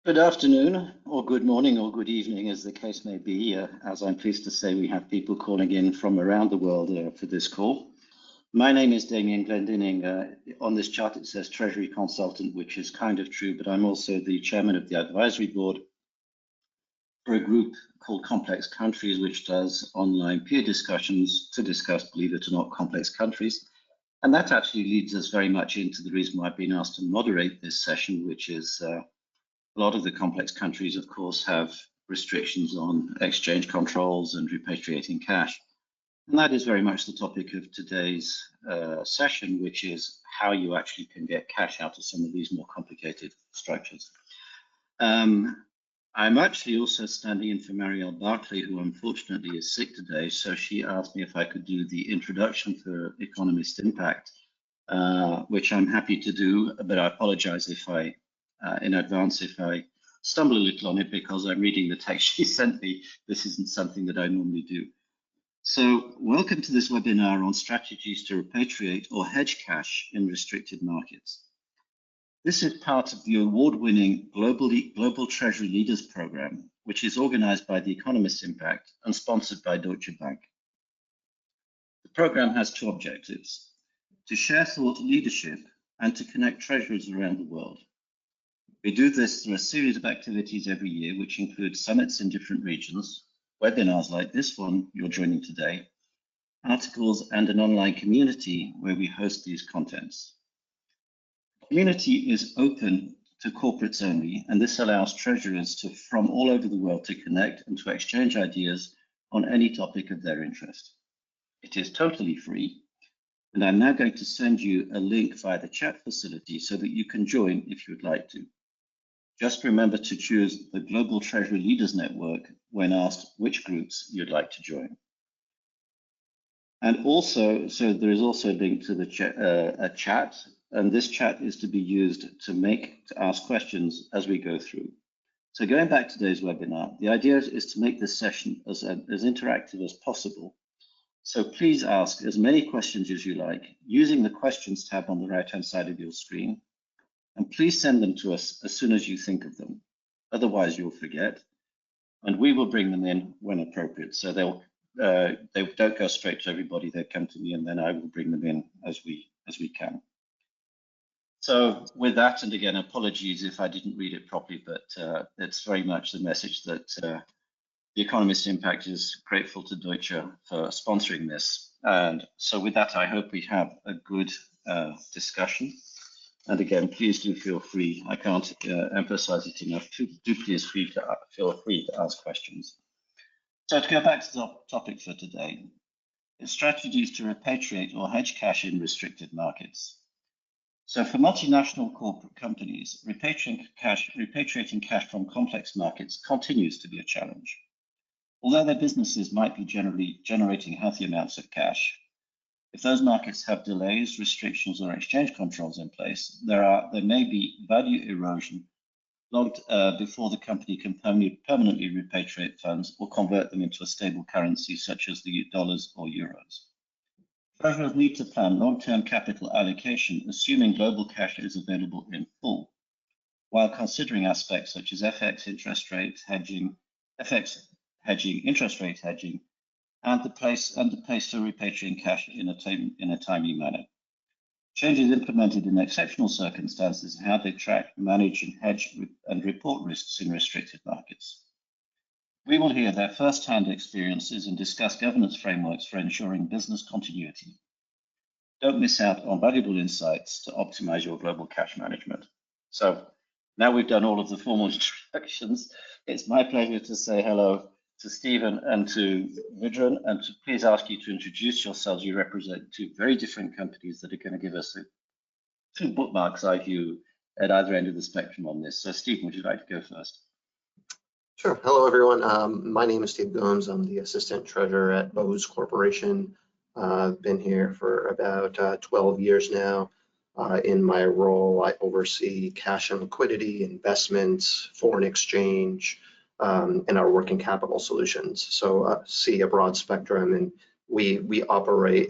Good afternoon, or good morning, or good evening, as the case may be. As I'm pleased to say, we have people calling in from around the world for this call. My name is Damien Glendinning. On this chart, it says Treasury Consultant, which is kind of true, but I'm also the chairman of the advisory board for a group called Complex Countries, which does online peer discussions to discuss, believe it or not, complex countries. And that actually leads us very much into the reason why I've been asked to moderate this session, which is a lot of the complex countries, of course, have restrictions on exchange controls and repatriating cash. And that is very much the topic of today's session, which is how you actually can get cash out of some of these more complicated structures. I'm actually also standing in for Marielle Barclay, who unfortunately is sick today. So she asked me if I could do the introduction for Economist Impact, which I'm happy to do, but I apologize if I in advance if I stumble a little on it, because I'm reading the text she sent me. This isn't something that I normally do. So welcome to this webinar on strategies to repatriate or hedge cash in restricted markets. This is part of the award-winning Global Treasury Leaders Program, which is organized by the Economist Impact and sponsored by Deutsche Bank. The program has two objectives: to share thought leadership and to connect treasurers around the world. We do this through a series of activities every year, which include summits in different regions, webinars like this one you're joining today, articles, and an online community where we host these contents. The community is open to corporates only, and this allows treasurers from all over the world to connect and to exchange ideas on any topic of their interest. It is totally free, and I'm now going to send you a link via the chat facility so that you can join if you'd like to. Just remember to choose the Global Treasury Leaders Network when asked which groups you'd like to join. And also, so there is also a link to the a chat, and this chat is to be used to ask questions as we go through. So going back to today's webinar, the idea is to make this session as interactive as possible. So please ask as many questions as you like using the questions tab on the right-hand side of your screen. And please send them to us as soon as you think of them. Otherwise, you'll forget, and we will bring them in when appropriate. So they don't go straight to everybody. They come to me, and then I will bring them in as we can. So with that, and again, apologies if I didn't read it properly, but it's very much the message that the Economist Impact is grateful to Deutsche for sponsoring this. And so with that, I hope we have a good discussion. And again, please do feel free. I can't emphasize it enough. Please feel free to ask questions. So to go back to the topic for today, it's strategies to repatriate or hedge cash in restricted markets. So for multinational corporate companies, repatriating cash from complex markets continues to be a challenge. Although their businesses might be generally generating healthy amounts of cash, if those markets have delays, restrictions, or exchange controls in place, there may be value erosion long before the company can permanently repatriate funds or convert them into a stable currency such as the dollars or euros. Treasurers need to plan long-term capital allocation, assuming global cash is available in full, while considering aspects such as FX hedging, interest rate hedging, and the place for repatriating cash in a timely manner. Changes implemented in exceptional circumstances and how they track, manage, and hedge and report risks in restricted markets. We will hear their first-hand experiences and discuss governance frameworks for ensuring business continuity. Don't miss out on valuable insights to optimize your global cash management. So now we've done all of the formal introductions, it's my pleasure to say hello to Stephen and to Vidran, and to please ask you to introduce yourselves. You represent two very different companies that are going to give us two bookmarks, I view, at either end of the spectrum on this. So Stephen, would you like to go first? Sure. Hello, everyone. My name is Steve Gomes. I'm the Assistant Treasurer at Bose Corporation. I've been here for about 12 years now. In my role, I oversee cash and liquidity, investments, foreign exchange, and our working capital solutions. So see a broad spectrum, and we operate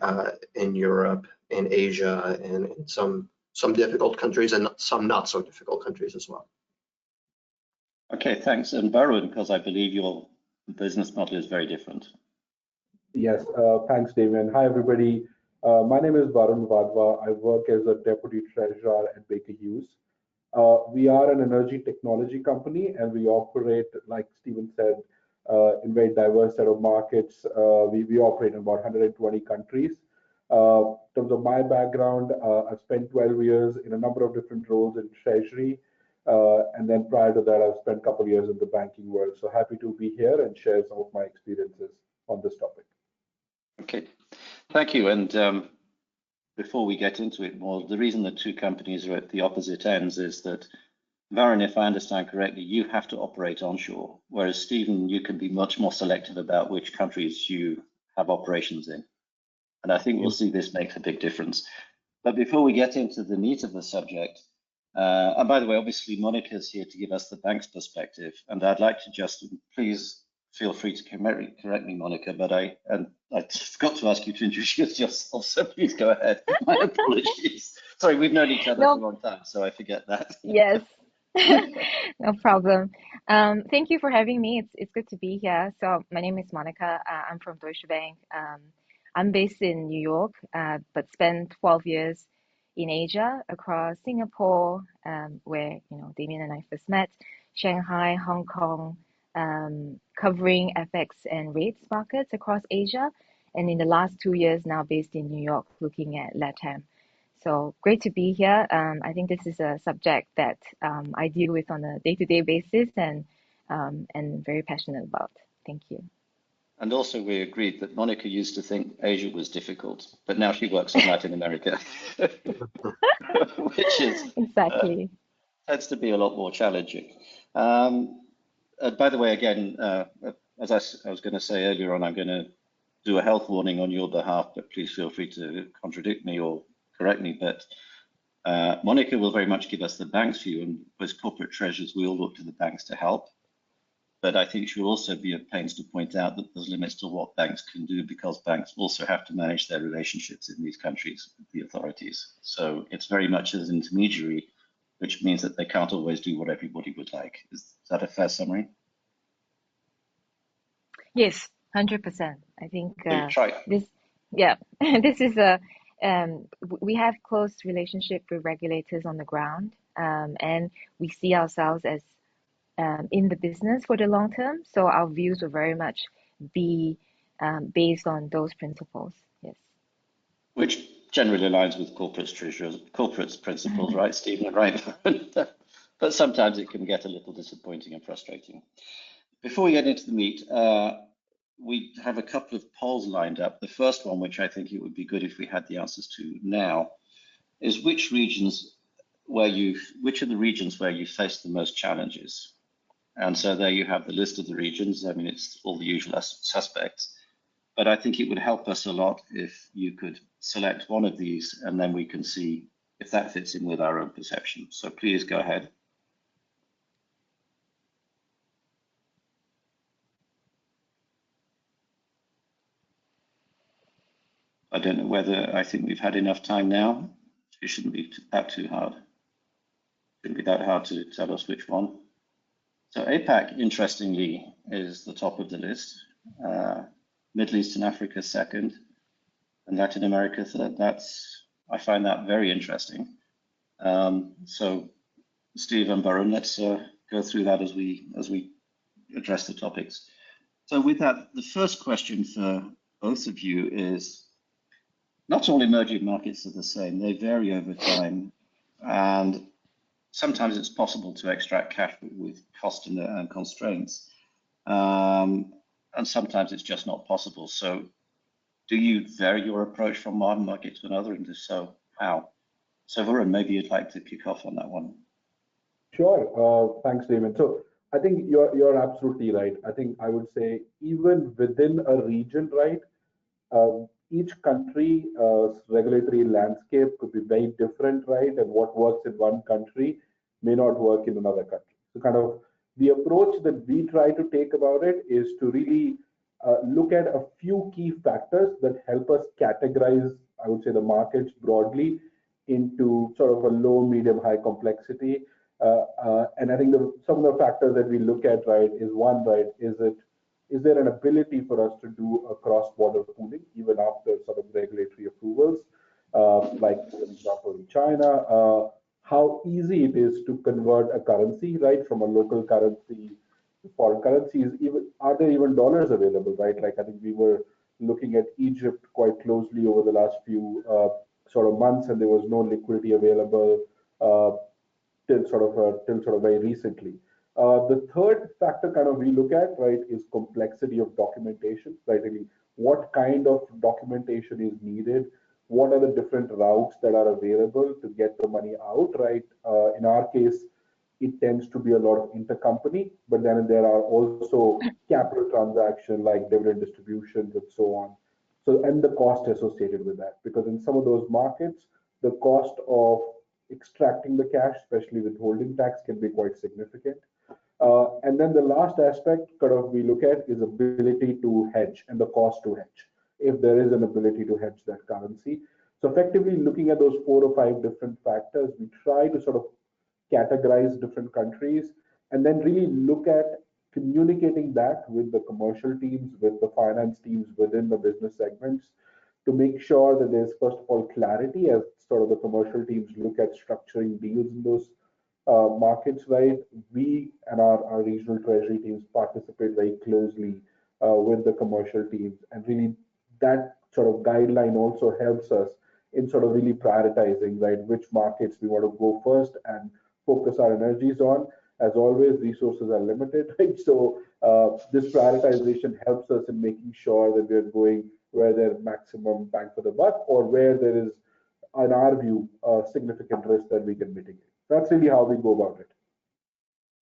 in Europe, in Asia, and in some difficult countries and some not so difficult countries as well. Okay, thanks. And Varun, because I believe your business model is very different. Yes, thanks, Damien. Hi, everybody. My name is Varun Vadva. I work as a deputy treasurer at Baker Hughes. We are an energy technology company, and we operate, like Stephen said, in very diverse set of markets. We operate in about 120 countries. In terms of my background, I've spent 12 years in a number of different roles in treasury. And then prior to that, I've spent a couple of years in the banking world. So happy to be here and share some of my experiences on this topic. Okay, thank you. And before we get into it more, the reason the two companies are at the opposite ends is that, Varun, if I understand correctly, you have to operate onshore, whereas Stephen, you can be much more selective about which countries you have operations in. And I think we'll see this makes a big difference. But before we get into the meat of the subject, and by the way, obviously, Monica is here to give us the bank's perspective, and I'd like to just please feel free to correct me, Monica, but I forgot to ask you to introduce yourself, so please go ahead. My apologies. Sorry, we've known each other for a long time, so I forget that. Yes, no problem. Thank you for having me. It's good to be here. So my name is Monica. I'm from Deutsche Bank. I'm based in New York, but spent 12 years in Asia across Singapore, where Damien and I first met, Shanghai, Hong Kong, covering FX and rates markets across Asia, and in the last 2 years now based in New York, looking at LATAM. So great to be here. I think this is a subject that I deal with on a day-to-day basis and very passionate about. Thank you. And also we agreed that Monica used to think Asia was difficult, but now she works in Latin America, which is exactly tends to be a lot more challenging. By the way, again, as I was going to say earlier on, I'm going to do a health warning on your behalf, but please feel free to contradict me or correct me. But Monica will very much give us the bank's view, and as corporate treasurers, we all look to the banks to help. But I think she'll also be at pains to point out that there's limits to what banks can do, because banks also have to manage their relationships in these countries with the authorities. So it's very much as an intermediary, which means that they can't always do what everybody would like. Is that a fair summary? Yes, 100%. I think this, yeah, this is we have close relationship with regulators on the ground, and we see ourselves as in the business for the long term. So our views will very much be based on those principles. Yes. Which generally aligns with corporate's principles, right, Stephen? Right. But sometimes it can get a little disappointing and frustrating. Before we get into the meat, we have a couple of polls lined up. The first one, which I think it would be good if we had the answers to now, is which are the regions where you face the most challenges? And so there you have the list of the regions. I mean, it's all the usual suspects, but I think it would help us a lot if you could select one of these, and then we can see if that fits in with our own perception. So please go ahead. I don't know whether I think we've had enough time now. It shouldn't be that too hard. It shouldn't be that hard to tell us which one. So APAC, interestingly, is the top of the list. Middle East and Africa second, and Latin America third. I find that very interesting. So Steve and Varun, let's go through that as we address the topics. So with that, the first question for both of you is, not all emerging markets are the same. They vary over time, and sometimes it's possible to extract cash with cost and constraints, and sometimes it's just not possible. So do you vary your approach from one market to another, and if so, how? So Varun, maybe you'd like to kick off on that one. Sure. Thanks, Damon. So I think you're absolutely right. I think I would say even within a region, right, each country regulatory landscape could be very different, right? And what works in one country may not work in another country. So kind of the approach that we try to take about it is to really look at a few key factors that help us categorize, I would say, the markets broadly into sort of a low, medium, high complexity, And I think some of the factors that we look at, right, is one, right, is there an ability for us to do a cross-border pooling even after sort of regulatory approvals, like for example in China, how easy it is to convert a currency, right, from a local currency to foreign currencies. Even are there even dollars available, right? Like I think we were looking at Egypt quite closely over the last few sort of months, and there was no liquidity available. Till sort of very recently. The third factor kind of we look at, right, is complexity of documentation, right? I mean, what kind of documentation is needed? What are the different routes that are available to get the money out, right? In our case, it tends to be a lot of intercompany, but then there are also capital transaction like dividend distributions and so on. So, and the cost associated with that, because in some of those markets, the cost of extracting the cash, especially withholding tax, can be quite significant. And then the last aspect kind of we look at is ability to hedge and the cost to hedge, if there is an ability to hedge that currency. So effectively looking at those 4 or 5 different factors, we try to sort of categorize different countries and then really look at communicating that with the commercial teams, with the finance teams within the business segments, to make sure that there's first of all clarity as sort of the commercial teams look at structuring deals in those markets, right? We and our regional treasury teams participate very closely with the commercial teams, and really that sort of guideline also helps us in sort of really prioritizing, right, which markets we want to go first and focus our energies on. As always, resources are limited, right? So this prioritization helps us in making sure that we're going where there's maximum bang for the buck, or where there is, in our view, a significant risk that we can mitigate. That's really how we go about it.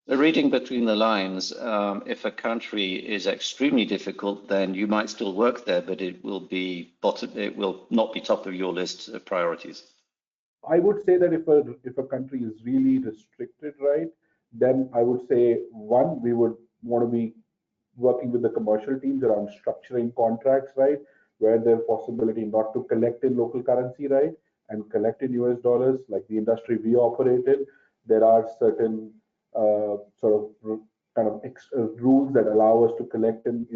So reading between the lines, if a country is extremely difficult, then you might still work there, but it will not be top of your list of priorities. I would say that if a country is really restricted, right, then I would say one, we would want to be working with the commercial teams around structuring contracts, right, where there's possibility not to collect in local currency, right, and collect in US dollars. Like the industry we operate in, there are certain rules that allow us to collect in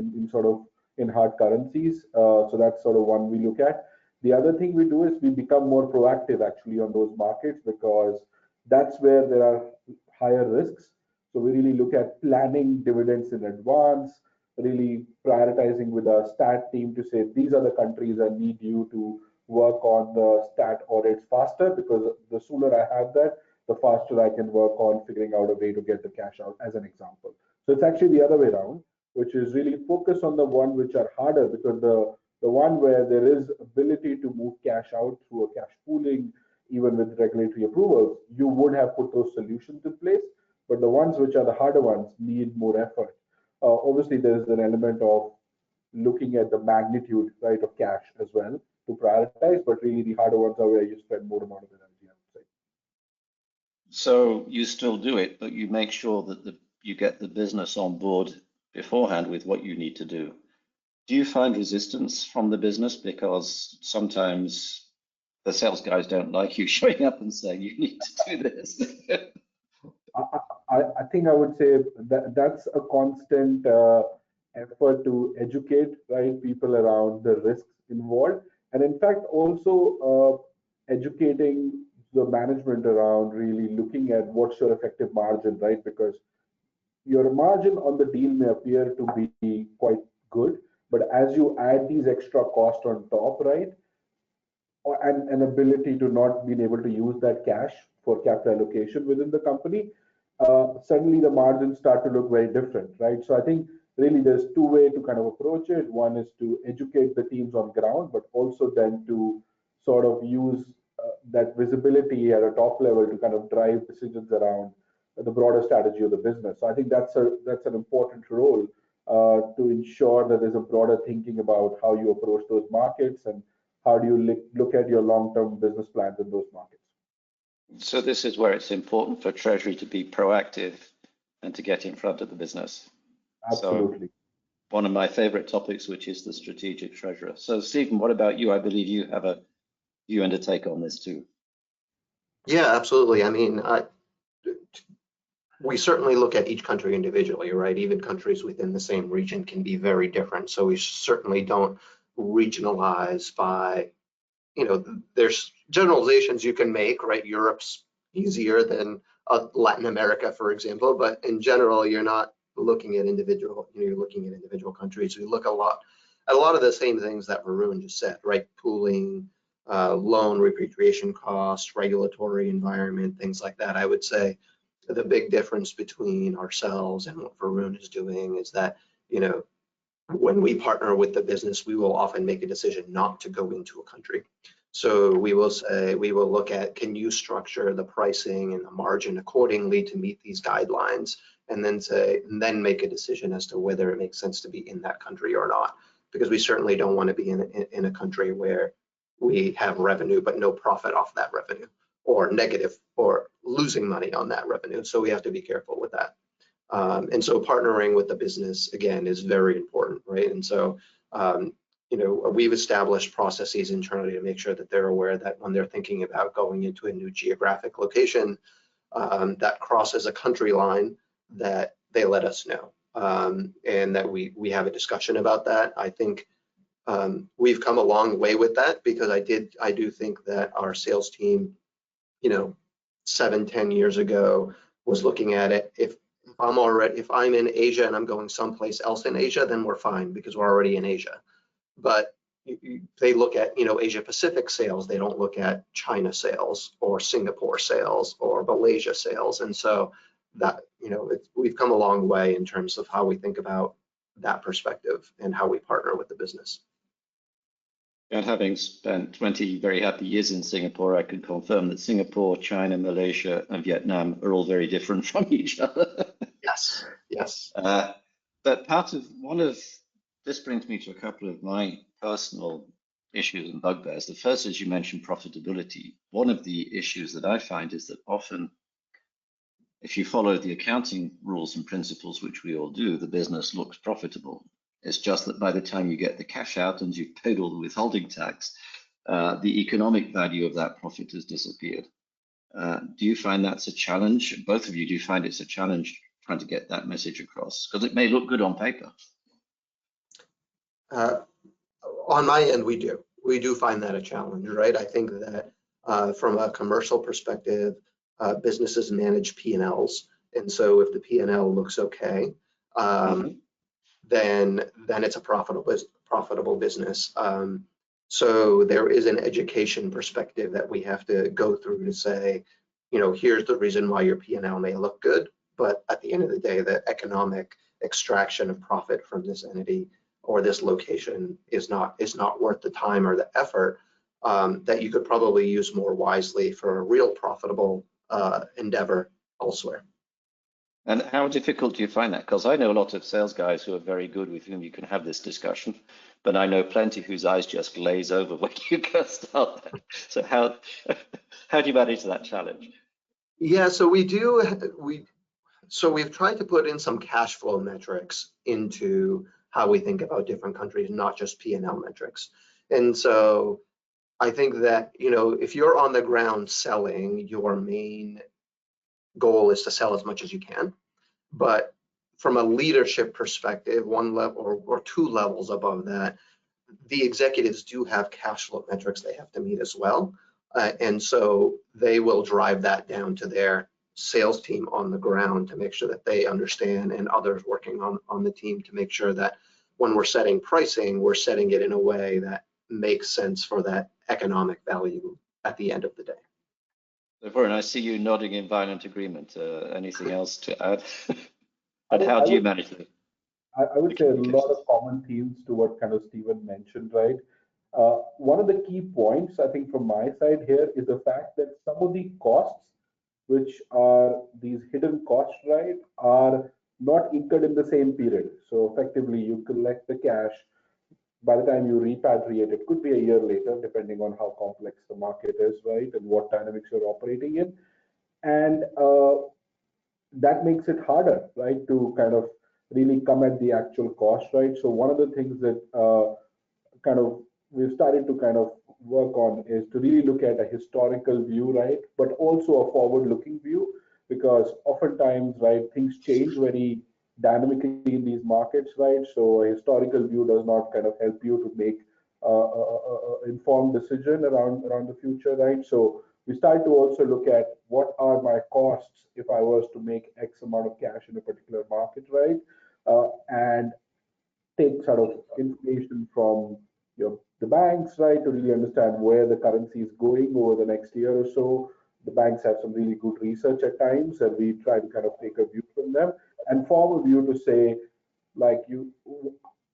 hard currencies. So that's sort of one we look at. The other thing we do is we become more proactive actually on those markets, because that's where there are higher risks. So we really look at planning dividends in advance, really prioritizing with our stat team to say, these are the countries I need you to work on the stat audits faster, because the sooner I have that, the faster I can work on figuring out a way to get the cash out, as an example. So it's actually the other way around, which is really focus on the one which are harder, because the one where there is ability to move cash out through a cash pooling, even with regulatory approvals, you would have put those solutions in place. But the ones which are the harder ones need more effort. Obviously, there's an element of looking at the magnitude, right, of cash as well to prioritize, but really the harder ones are where you spend more amount of energy, I would say. So you still do it, but you make sure that you get the business on board beforehand with what you need to do. Do you find resistance from the business? Because sometimes the sales guys don't like you showing up and saying, you need to do this. I think I would say that that's a constant effort to educate, right, people around the risks involved, and in fact also educating the management around really looking at what's your effective margin, right? Because your margin on the deal may appear to be quite good, but as you add these extra costs on top, right, and an ability to not being able to use that cash for capital allocation within the company, suddenly the margins start to look very different, right? So I think really there's two ways to kind of approach it. One is to educate the teams on ground, but also then to sort of use that visibility at a top level to kind of drive decisions around the broader strategy of the business. So I think that's an important role to ensure that there's a broader thinking about how you approach those markets and how do you look at your long-term business plans in those markets. So this is where it's important for Treasury to be proactive and to get in front of the business. Absolutely. So one of my favorite topics, which is the strategic treasurer. So Stephen, what about you? I believe you have a view and a take on this too. Yeah, absolutely. I mean, we certainly look at each country individually, right? Even countries within the same region can be very different. So we certainly don't regionalize by, there's generalizations you can make, right? Europe's easier than Latin America, for example, but in general, you're not looking at individual, you're looking at individual countries. We look at a lot of the same things that Varun just said, right? Pooling, loan repatriation costs, regulatory environment, things like that. I would say the big difference between ourselves and what Varun is doing is that, when we partner with the business, we will often make a decision not to go into a country. So we will look at, can you structure the pricing and the margin accordingly to meet these guidelines, and then make a decision as to whether it makes sense to be in that country or not. Because we certainly don't want to be in a country where we have revenue but no profit off that revenue, or negative, or losing money on that revenue. So we have to be careful with that. And so partnering with the business, again, is very important, right? And so, we've established processes internally to make sure that they're aware that when they're thinking about going into a new geographic location that crosses a country line, that they let us know, and that we have a discussion about that. I think we've come a long way with that, because I do think that our sales team, 7-10 years ago, was looking at it. If I'm in Asia and I'm going someplace else in Asia, then we're fine because we're already in Asia. But they look at, Asia Pacific sales. They don't look at China sales or Singapore sales or Malaysia sales. And so that, we've come a long way in terms of how we think about that perspective and how we partner with the business. And having spent 20 very happy years in Singapore, I can confirm that Singapore, China, Malaysia, and Vietnam are all very different from each other. Yes. But this brings me to a couple of my personal issues and bugbears. The first is, you mentioned profitability. One of the issues that I find is that often, if you follow the accounting rules and principles, which we all do, the business looks profitable. It's just that by the time you get the cash out and you've paid all the withholding tax, the economic value of that profit has disappeared. Do you find that's a challenge? Both of you, do you find it's a challenge trying to get that message across? Because it may look good on paper. On my end, we do. We do find that a challenge, right? I think that from a commercial perspective, businesses manage P&Ls. And so if the P&L looks okay, then it's a profitable business. So there is an education perspective that we have to go through to say, here's the reason why your P&L may look good, but at the end of the day, the economic extraction of profit from this entity or this location is not worth the time or the effort that you could probably use more wisely for a real profitable endeavor elsewhere. And how difficult do you find that? Because I know a lot of sales guys who are very good, with whom you can have this discussion, but I know plenty whose eyes just glaze over when you go start that. So how do you manage that challenge? Yeah, so we've tried to put in some cash flow metrics into how we think about different countries, not just P&L metrics. And so I think that, if you're on the ground selling, your main goal is to sell as much as you can. But from a leadership perspective, one level or two levels above that, the executives do have cash flow metrics they have to meet as well. And so they will drive that down to their sales team on the ground to make sure that they understand, and others working on the team to make sure that when we're setting pricing, we're setting it in a way that makes sense for that economic value at the end of the day. Varun, I see you nodding in violent agreement. Anything else to add? And how do you manage it? I would say a lot of common themes to what kind of Stephen mentioned, right? One of the key points, I think, from my side here is the fact that some of the costs, which are these hidden costs, right, are not incurred in the same period. So effectively, you collect the cash. By the time you repatriate, it could be a year later, depending on how complex the market is, right, and what dynamics you're operating in. And that makes it harder, right, to kind of really come at the actual cost, right? So one of the things that we've started to kind of work on is to really look at a historical view, right, but also a forward-looking view, because because oftentimes, right, things change very dynamically in these markets, right? So a historical view does not kind of help you to make informed decision around the future, right? So we start to also look at what are my costs if I was to make X amount of cash in a particular market, right? And take sort of information from the banks, right, to really understand where the currency is going over the next year or so. The banks have some really good research at times, and we try to kind of take a view from them and form a view to say, like,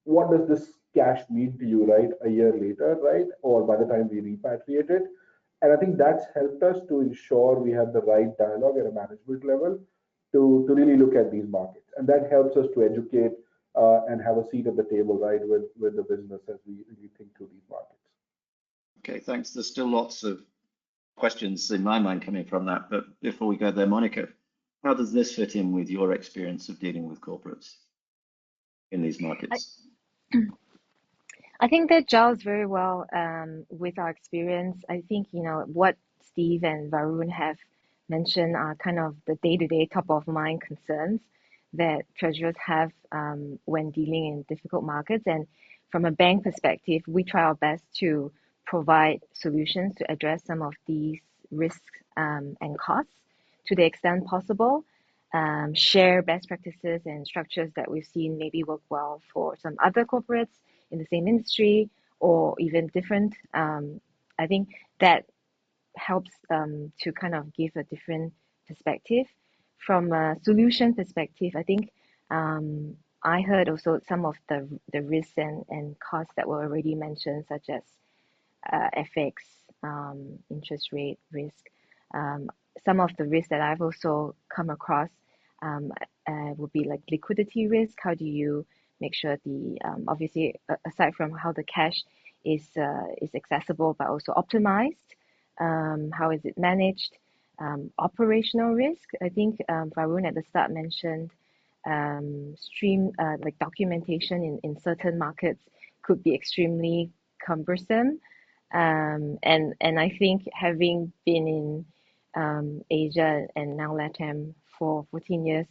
what does this cash mean to you, right, a year later, right, or by the time we repatriate it. And I think that's helped us to ensure we have the right dialogue at a management level to really look at these markets. And that helps us to educate and have a seat at the table, right, with the business as we really think through these markets. Okay, thanks. There's still lots of questions in my mind coming from that, but before we go there, Monica, how does this fit in with your experience of dealing with corporates in these markets? I think that gels very well with our experience. I think, what Steve and Varun have mentioned are kind of the day-to-day top of mind concerns that treasurers have when dealing in difficult markets. And from a bank perspective, we try our best to provide solutions to address some of these risks and costs to the extent possible. Share best practices and structures that we've seen maybe work well for some other corporates in the same industry or even different. I think that helps to kind of give a different perspective. From a solution perspective, I think I heard also some of the risks and costs that were already mentioned, such as FX, interest rate risk. Some of the risks that I've also come across would be like liquidity risk. How do you make sure obviously aside from how the cash is accessible but also optimized, how is it managed? Operational risk. I think Varun at the start mentioned like documentation in certain markets could be extremely cumbersome. And I think having been in Asia and now LATAM for 14 years,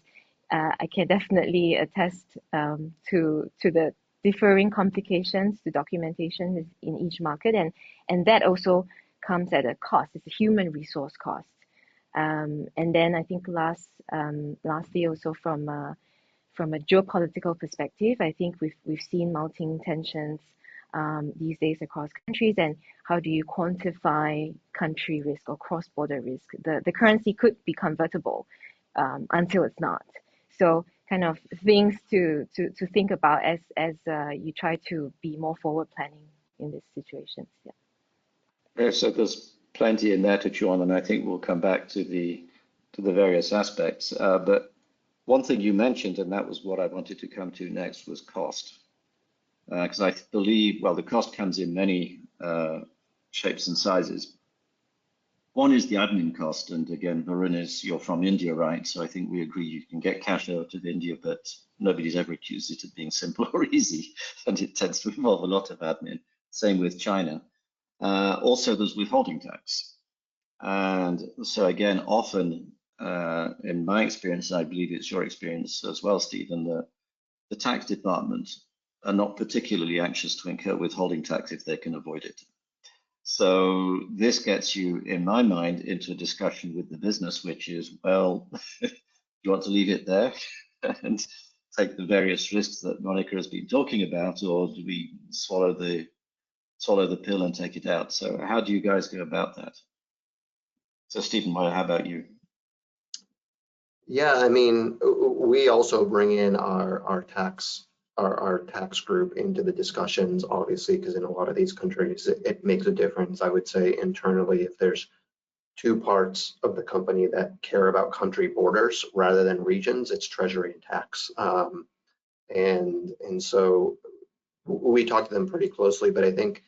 I can definitely attest to the differing complications to documentation in each market, and that also comes at a cost. It's a human resource cost. And then I think lastly also from a geopolitical perspective, I think we've seen mounting tensions these days across countries, and how do you quantify country risk or cross-border risk? The currency could be convertible until it's not. So kind of things to think about as you try to be more forward planning in these situations. Yeah, so there's plenty in there to chew on, and I think we'll come back to the various aspects. But one thing you mentioned, and that was what I wanted to come to next, was cost. Because I believe, well, the cost comes in many shapes and sizes. One is the admin cost, and again, Varun, you're from India, right? So I think we agree you can get cash out of India, but nobody's ever accused it of being simple or easy, and it tends to involve a lot of admin. Same with China. Also, there's withholding tax. And so again, often, in my experience, I believe it's your experience as well, Stephen, the tax department are not particularly anxious to incur withholding tax if they can avoid it. So this gets you, in my mind, into a discussion with the business, which is, well, you want to leave it there and take the various risks that Monica has been talking about, or do we swallow the pill and take it out? So how do you guys go about that? So Stephen, how about you? Yeah, I mean, we also bring in our tax group into the discussions, obviously, because in a lot of these countries, it makes a difference. I would say internally, if there's two parts of the company that care about country borders rather than regions, it's treasury and tax. And so we talk to them pretty closely, but I think,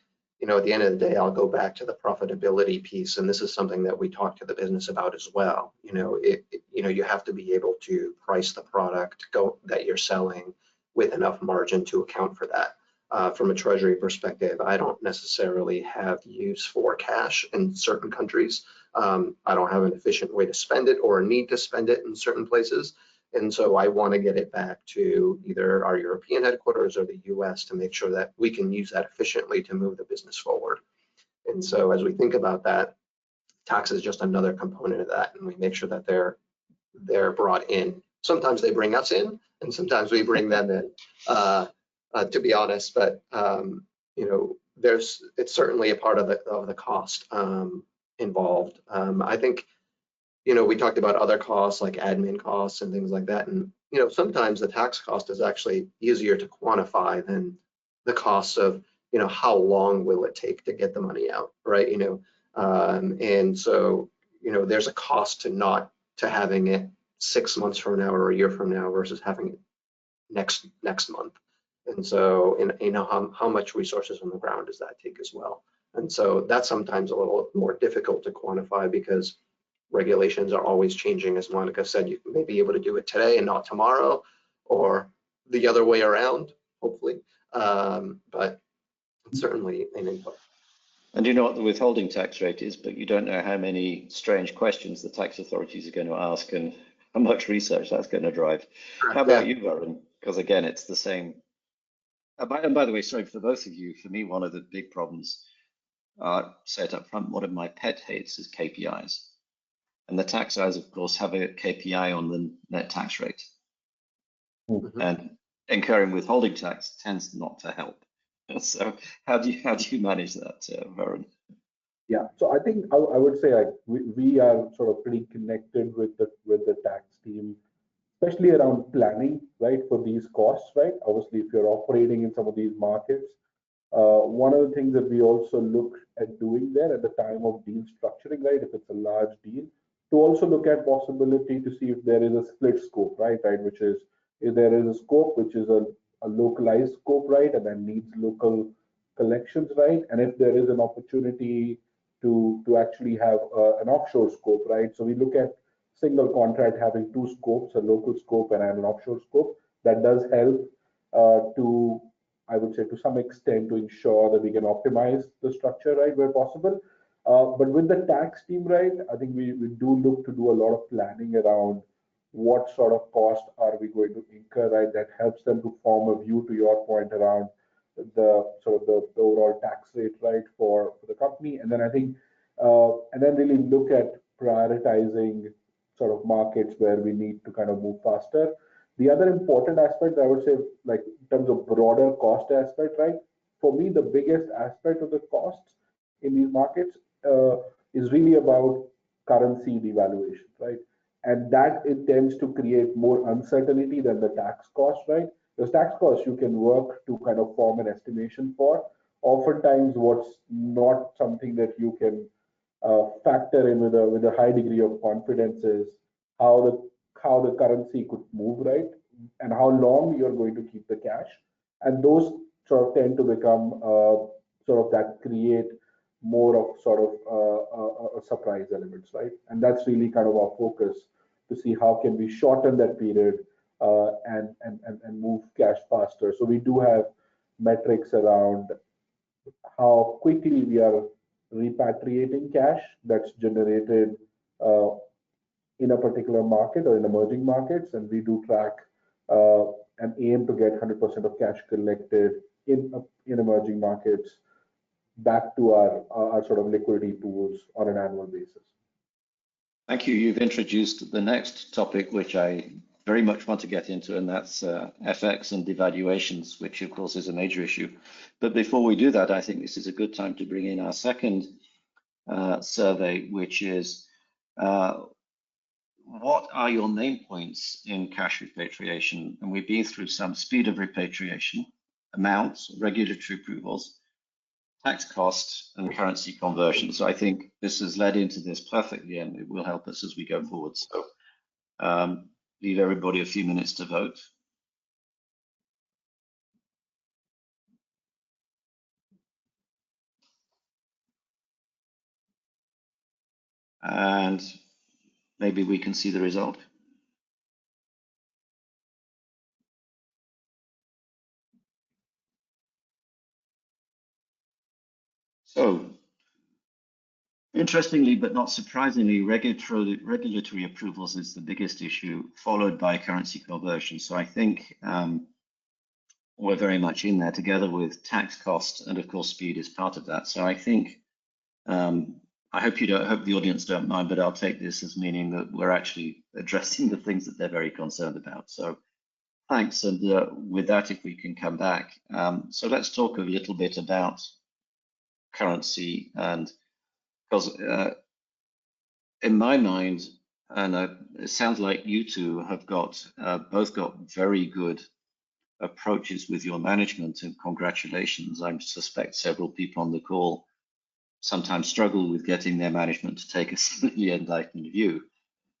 at the end of the day, I'll go back to the profitability piece, and this is something that we talk to the business about as well. You have to be able to price the product that you're selling with enough margin to account for that. From a treasury perspective, I don't necessarily have use for cash in certain countries, I don't have an efficient way to spend it or a need to spend it in certain places. And so I want to get it back to either our European headquarters or the US to make sure that we can use that efficiently to move the business forward. And so as we think about that, tax is just another component of that, and we make sure that they're brought in. Sometimes they bring us in, and sometimes we bring them in, to be honest. But you know, it's certainly a part of the cost involved. I think, you know, we talked about other costs like admin costs and things like that, and you know, sometimes the tax cost is actually easier to quantify than the cost of, you know, how long will it take to get the money out, right? You know, and so, you know, there's a cost to having it 6 months from now or a year from now versus having it next month. And so, you know, how much resources on the ground does that take as well? And so that's sometimes a little more difficult to quantify because regulations are always changing. As Monica said, you may be able to do it today and not tomorrow, or the other way around, hopefully. But it's certainly an input. And you know what the withholding tax rate is, but you don't know how many strange questions the tax authorities are going to ask and how much research that's going to drive. Correct. How about you, Varun? Because again, it's the same. And by the way, sorry for both of you, for me, one of the big problems, say it up front, one of my pet hates is KPIs. And the tax guys, of course, have a KPI on the net tax rate. Mm-hmm. And incurring withholding tax tends not to help. So how do you manage that, Varun? Yeah, so I think I would say like we are sort of pretty connected with the tax team, especially around planning, right, for these costs, right? Obviously, if you're operating in some of these markets, one of the things that we also look at doing there at the time of deal structuring, right, if it's a large deal, to also look at possibility to see if there is a split scope, right, which is if there is a scope which is a localized scope, right, and then needs local collections, right, and if there is an opportunity to actually have an offshore scope, right. So we look at single contract having two scopes, a local scope and an offshore scope. That does help to, I would say, to some extent, to ensure that we can optimize the structure, right, where possible. But with the tax team, right, I think we do look to do a lot of planning around what sort of cost are we going to incur, right? That helps them to form a view, to your point, around the sort of the overall tax rate, right, for the company. And then I think, and then really look at prioritizing sort of markets where we need to kind of move faster. The other important aspect, I would say, like in terms of broader cost aspect, right? For me, the biggest aspect of the costs in these markets is really about currency devaluation, right? And that it tends to create more uncertainty than the tax cost, right? Because tax costs you can work to kind of form an estimation for. Oftentimes, what's not something that you can factor in with a high degree of confidence is how the currency could move, right, and how long you're going to keep the cash, and those sort of tend to become sort of that create more of sort of surprise elements, right, and that's really kind of our focus to see how can we shorten that period and move cash faster. So we do have metrics around how quickly we are repatriating cash that's generated uh, in a particular market or in emerging markets, and we do track uh, and aim to get 100% of cash collected in emerging markets back to our sort of liquidity pools on an annual basis. Thank you. You've introduced the next topic, which I very much want to get into, and that's FX and devaluations, which of course is a major issue. But before we do that, I think this is a good time to bring in our second survey, which is what are your main points in cash repatriation? And we've been through some speed of repatriation, amounts, regulatory approvals, tax costs, and currency conversion. So I think this has led into this perfectly, and it will help us as we go forward. So leave everybody a few minutes to vote. And maybe we can see the result. So Interestingly, but not surprisingly, regulatory approvals is the biggest issue, followed by currency conversion. So I think we're very much in there together with tax costs, and of course, speed is part of that. So I think I hope the audience don't mind, but I'll take this as meaning that we're actually addressing the things that they're very concerned about. So thanks, and with that, if we can come back. So let's talk a little bit about currency, and because in my mind, and it sounds like you two have both got very good approaches with your management, and congratulations. I suspect several people on the call sometimes struggle with getting their management to take a similarly enlightened view.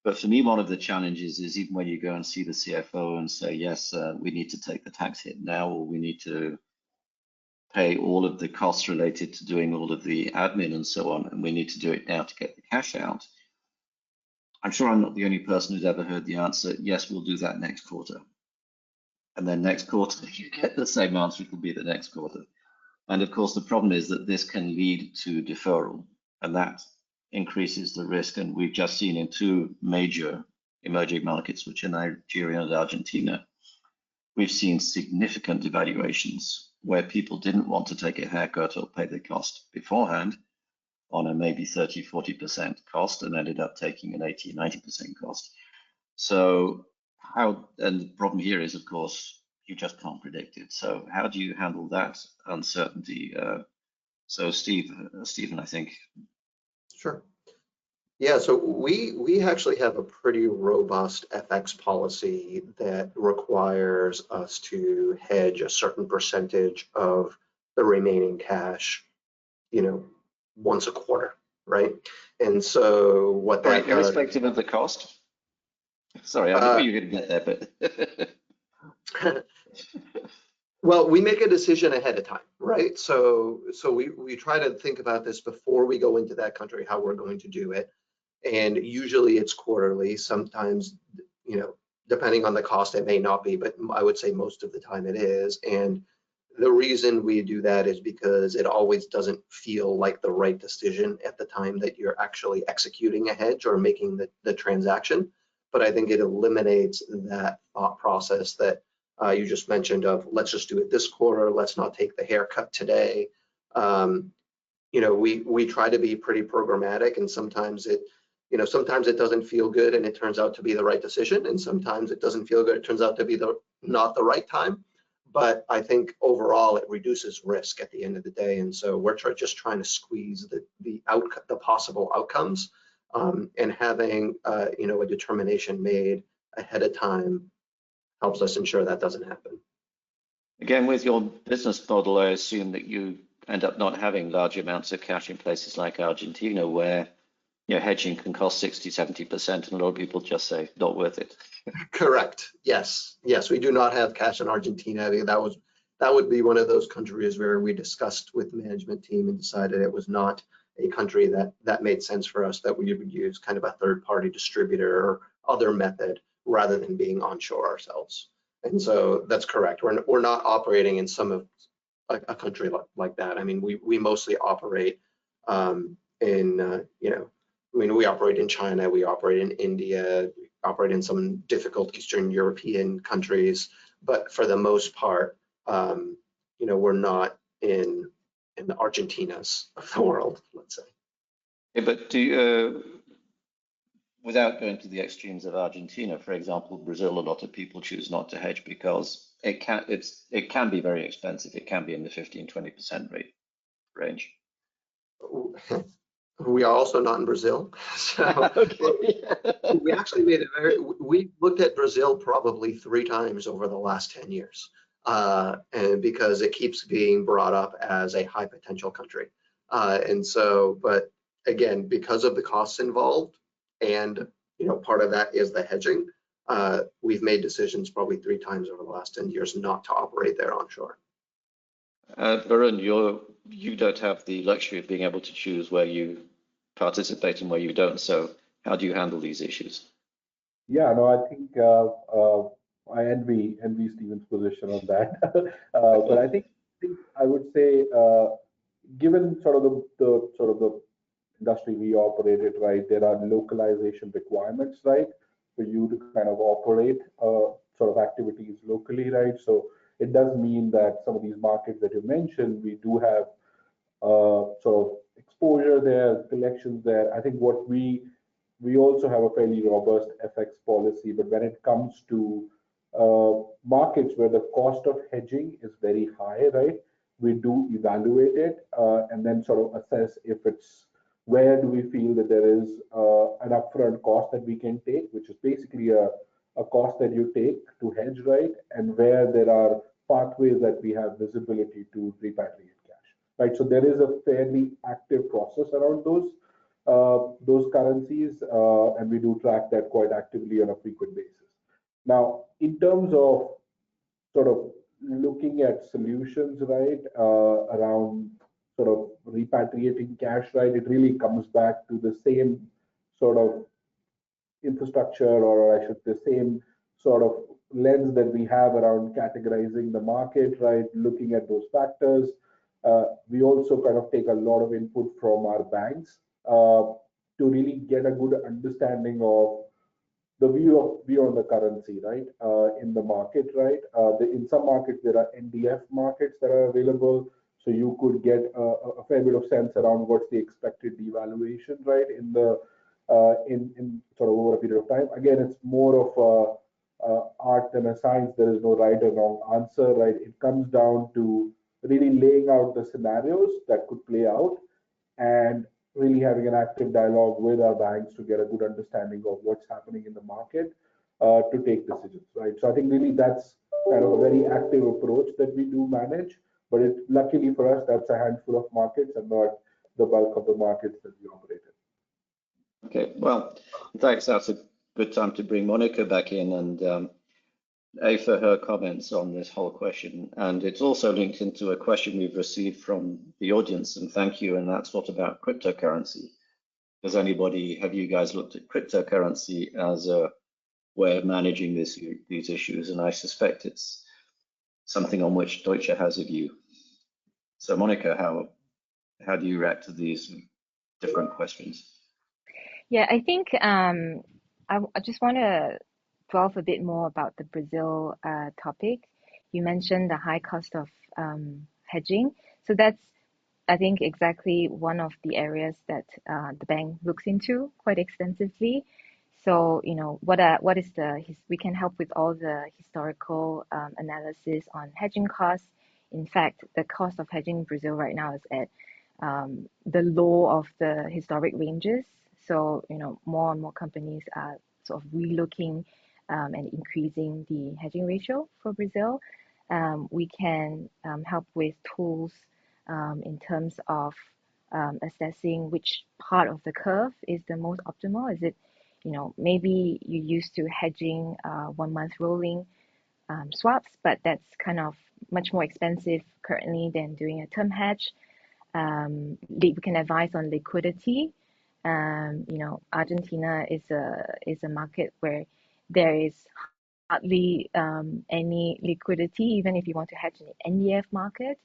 But for me, one of the challenges is even when you go and see the CFO and say, yes, we need to take the tax hit now, or we need to pay all of the costs related to doing all of the admin and so on, and we need to do it now to get the cash out. I'm sure I'm not the only person who's ever heard the answer, yes, we'll do that next quarter. And then next quarter, you get the same answer, it will be the next quarter. And of course, the problem is that this can lead to deferral, and that increases the risk. And we've just seen in two major emerging markets, which are Nigeria and Argentina, we've seen significant devaluations where people didn't want to take a haircut or pay the cost beforehand on a maybe 30, 40% cost and ended up taking an 80, 90% cost. So and the problem here is, of course, you just can't predict it. So how do you handle that uncertainty? So Stephen, I think. Sure. Yeah, so we actually have a pretty robust FX policy that requires us to hedge a certain percentage of the remaining cash, once a quarter, right? And so what that does, irrespective of the cost. Sorry, I knew you were going to get there, but well, we make a decision ahead of time, right? So we try to think about this before we go into that country, how we're going to do it. And usually it's quarterly. Sometimes, depending on the cost, it may not be, but I would say most of the time it is. And the reason we do that is because it always doesn't feel like the right decision at the time that you're actually executing a hedge or making the transaction. But I think it eliminates that thought process that you just mentioned of, let's just do it this quarter, let's not take the haircut today. We try to be pretty programmatic, and sometimes it doesn't feel good and it turns out to be the right decision, and sometimes it doesn't feel good, it turns out to be not the right time. But I think overall it reduces risk at the end of the day, and so we're just trying to squeeze the possible outcomes, and having a determination made ahead of time helps us ensure that doesn't happen. Again, with your business model, I assume that you end up not having large amounts of cash in places like Argentina, where hedging can cost 60, 70%, and a lot of people just say, not worth it. Correct. Yes, we do not have cash in Argentina. I think that would be one of those countries where we discussed with the management team and decided it was not a country that made sense for us, that we would use kind of a third-party distributor or other method rather than being onshore ourselves. And so that's correct. We're not operating in some of a country like that. I mean, we mostly operate we operate in China, we operate in India, we operate in some difficult Eastern European countries, but for the most part, we're not in the Argentinas of the world, let's say. Yeah, but without going to the extremes of Argentina, for example, Brazil, a lot of people choose not to hedge because it can be very expensive. It can be in the 15-20% rate range. We are also not in Brazil, so okay. we actually we looked at Brazil probably 3 times over the last 10 years, and because it keeps being brought up as a high potential country, and so, but again, because of the costs involved, and part of that is the hedging, we've made decisions probably 3 times over the last 10 years not to operate there onshore. Varun, you don't have the luxury of being able to choose where you participate and where you don't. So how do you handle these issues? Yeah, no, I think I envy Stephen's position on that. But I think I would say, given sort of the industry we operated, right, there are localization requirements, right, for you to kind of operate sort of activities locally, right? So it does mean that some of these markets that you mentioned, we do have sort of exposure there, collections there. I think what we also have a fairly robust FX policy, but when it comes to markets where the cost of hedging is very high, right, we do evaluate it and then sort of assess if it's where do we feel that there is an upfront cost that we can take, which is basically a cost that you take to hedge, right, and where there are pathways that we have visibility to repatriate cash, right? So there is a fairly active process around those currencies, and we do track that quite actively on a frequent basis. Now, in terms of sort of looking at solutions, right, around sort of repatriating cash, right, it really comes back to the same sort of infrastructure, or I should say, same sort of lens that we have around categorizing the market, right, looking at those factors. We also kind of take a lot of input from our banks to really get a good understanding of the view on the currency, right, in the market, right. In some markets, there are NDF markets that are available, so you could get a fair bit of sense around what's the expected devaluation, right, in the in sort of over a period of time. Again, it's more of a art than a science. There is no right or wrong answer, right. It comes down to really laying out the scenarios that could play out and really having an active dialogue with our banks to get a good understanding of what's happening in the market to take decisions, right? So I think really that's kind of a very active approach that we do manage, but luckily for us, that's a handful of markets and not the bulk of the markets that we operate in. Okay, well, thanks. That's a good time to bring Monica back in and for her comments on this whole question. And it's also linked into a question we've received from the audience, and thank you, and that's what about cryptocurrency? Have you guys looked at cryptocurrency as a way of managing these issues? And I suspect it's something on which Deutsche has a view. So Monica, how do you react to these different questions? Yeah, I think I just want to delve a bit more about the Brazil topic. You mentioned the high cost of hedging. So that's, I think, exactly one of the areas that the bank looks into quite extensively. So, you know, what is we can help with all the historical analysis on hedging costs. In fact, the cost of hedging in Brazil right now is at the low of the historic ranges. So, you know, more and more companies are sort of relooking and increasing the hedging ratio for Brazil. We can help with tools in terms of assessing which part of the curve is the most optimal. Is it, you know, maybe you used to hedging 1 month rolling swaps, but that's kind of much more expensive currently than doing a term hedge. We can advise on liquidity. You know, Argentina is a market where there is hardly any liquidity, even if you want to hedge in the NDF market.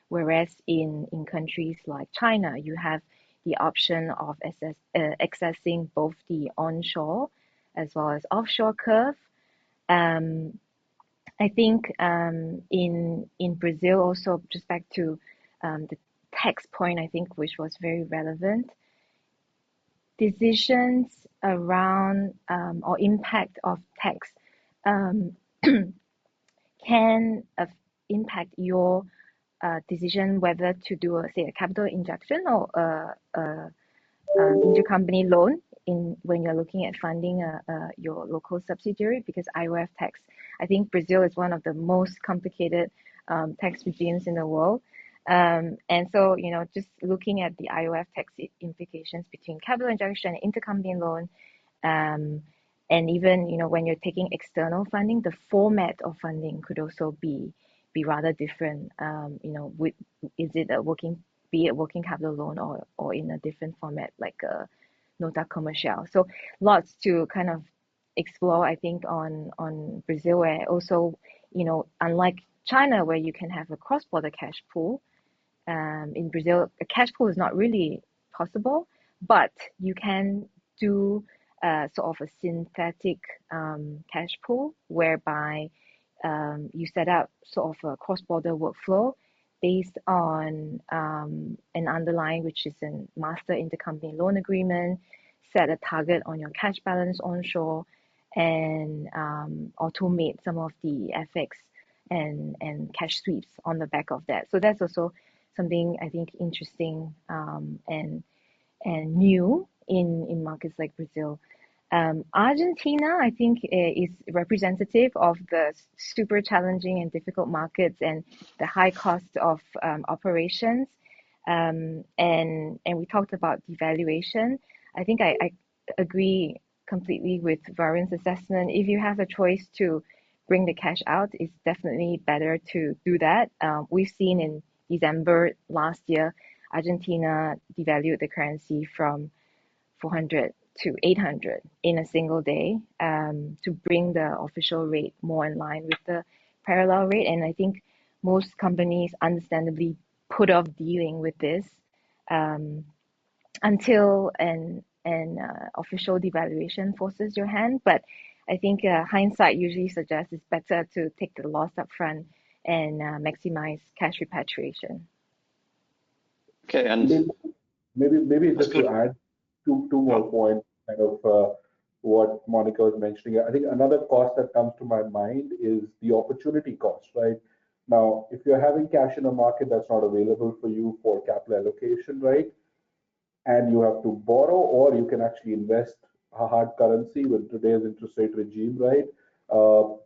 Whereas in countries like China, you have the option of accessing both the onshore as well as offshore curve. I think in Brazil also, just back to the tax point, I think, which was very relevant. Decisions around or impact of tax can impact your decision whether to do say a capital injection or intercompany loan when you're looking at funding your local subsidiary, because IOF tax, I think Brazil is one of the most complicated tax regimes in the world. And so, you know, just looking at the IOF tax implications between capital injection and intercompany loan, and even, you know, when you're taking external funding, the format of funding could also be rather different. You know, is it a working capital loan or in a different format like a nota comercial? So lots to kind of explore, I think, on Brazil, where also, you know, unlike China, where you can have a cross-border cash pool, in Brazil, a cash pool is not really possible. but you can do sort of a synthetic cash pool whereby you set up sort of a cross-border workflow based on an underlying, which is a master intercompany loan agreement, set a target on your cash balance onshore, and automate some of the FX and cash sweeps on the back of that. So that's also something I think interesting and new in markets like Brazil. Argentina, I think, is representative of the super challenging and difficult markets and the high cost of operations. And we talked about devaluation. I think I agree completely with Varun's assessment. If you have a choice to bring the cash out, it's definitely better to do that. We've seen in December last year, Argentina devalued the currency from 400 to 800 in a single day to bring the official rate more in line with the parallel rate. And I think most companies understandably put off dealing with this until an official devaluation forces your hand. But I think hindsight usually suggests it's better to take the loss up front and maximize cash repatriation. Okay, and maybe just to add two more points, kind of what Monica was mentioning. I think another cost that comes to my mind is the opportunity cost, right? Now, if you're having cash in a market that's not available for you for capital allocation, right, and you have to borrow, or you can actually invest a hard currency with today's interest rate regime, right?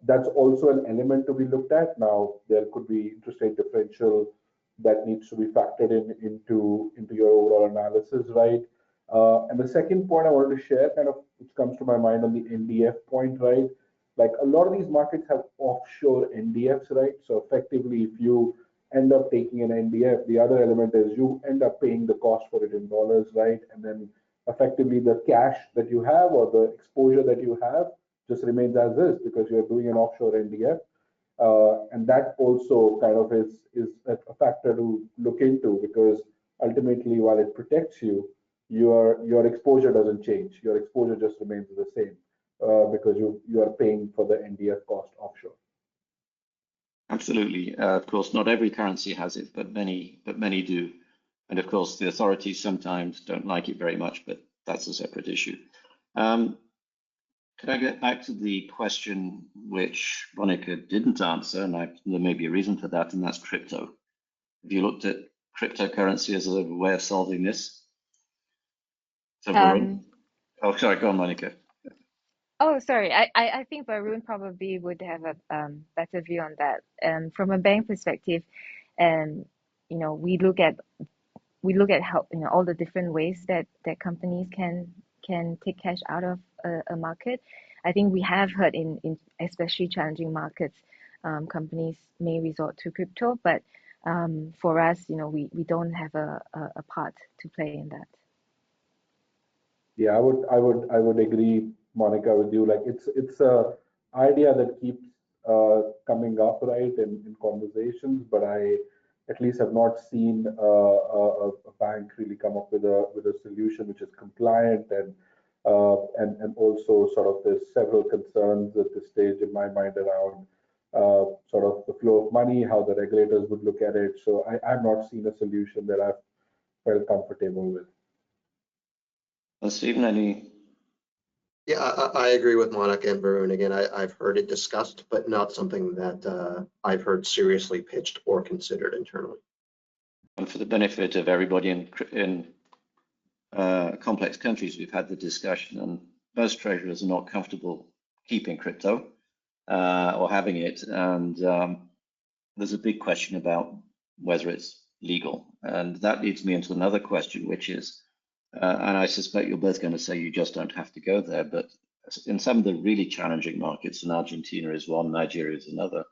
That's also an element to be looked at. Now, there could be interest rate differential that needs to be factored into your overall analysis, right? And the second point I wanted to share, kind of, which comes to my mind on the NDF point, right? Like a lot of these markets have offshore NDFs, right? So effectively, if you end up taking an NDF, the other element is you end up paying the cost for it in dollars, right? And then effectively the cash that you have or the exposure that you have just remains as is because you're doing an offshore NDF. And that also kind of is a factor to look into, because ultimately, while it protects you, your exposure doesn't change. Your exposure just remains the same because you are paying for the NDF cost offshore. Absolutely. Of course, not every currency has it, but many do. And of course, the authorities sometimes don't like it very much, but that's a separate issue. Could I get back to the question which Monica didn't answer, and there may be a reason for that, and that's crypto. Have you looked at cryptocurrency as a way of solving this? So, oh, sorry, go on, Monica. Oh, sorry. I think Varun probably would have a better view on that. From a bank perspective, we look at how all the different ways that companies can take cash out of a market. I think we have heard in especially challenging markets, companies may resort to crypto, but for us, we don't have a part to play in that. Yeah, I would agree, Monica, with you. Like it's a idea that keeps coming up, right, in conversations, but I at least have not seen a bank really come up with a solution which is compliant and also sort of there's several concerns at this stage in my mind around sort of the flow of money, how the regulators would look at it. So I've not seen a solution that I've felt comfortable with. Stephen, any? Yeah, I agree with Monica and Varun. Again, I've heard it discussed, but not something that I've heard seriously pitched or considered internally. And for the benefit of everybody in complex countries, we've had the discussion, and most treasurers are not comfortable keeping crypto or having it. And there's a big question about whether it's legal. And that leads me into another question, which is, and I suspect you're both going to say you just don't have to go there, but in some of the really challenging markets, and Argentina is one, Nigeria is another,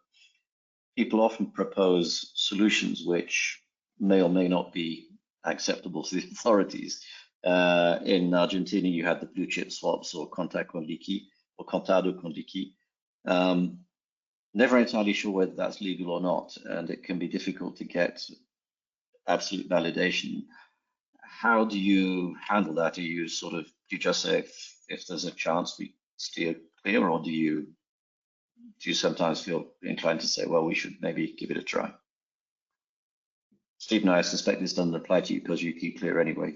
people often propose solutions which may or may not be acceptable to the authorities. In Argentina, you had the blue chip swaps or conta con liqui or contado con liqui. Never entirely sure whether that's legal or not, and it can be difficult to get absolute validation. how do you handle that? Do you just say if there's a chance we steer clear, or do you sometimes feel inclined to say, well, we should maybe give it a try? Stephen, I suspect this doesn't apply to you because you keep clear anyway.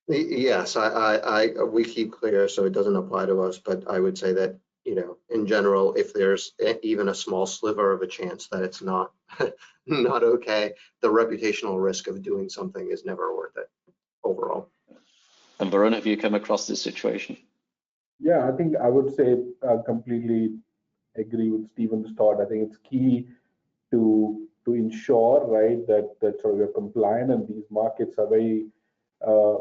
Yes, we keep clear, so it doesn't apply to us, but I would say that, in general, if there's even a small sliver of a chance that it's not not okay, the reputational risk of doing something is never worth it overall. And Varun, have you come across this situation? Yeah, I think I would say completely agree with Stephen's thought. I think it's key to ensure, right, that sort of you're compliant, and these markets are very uh,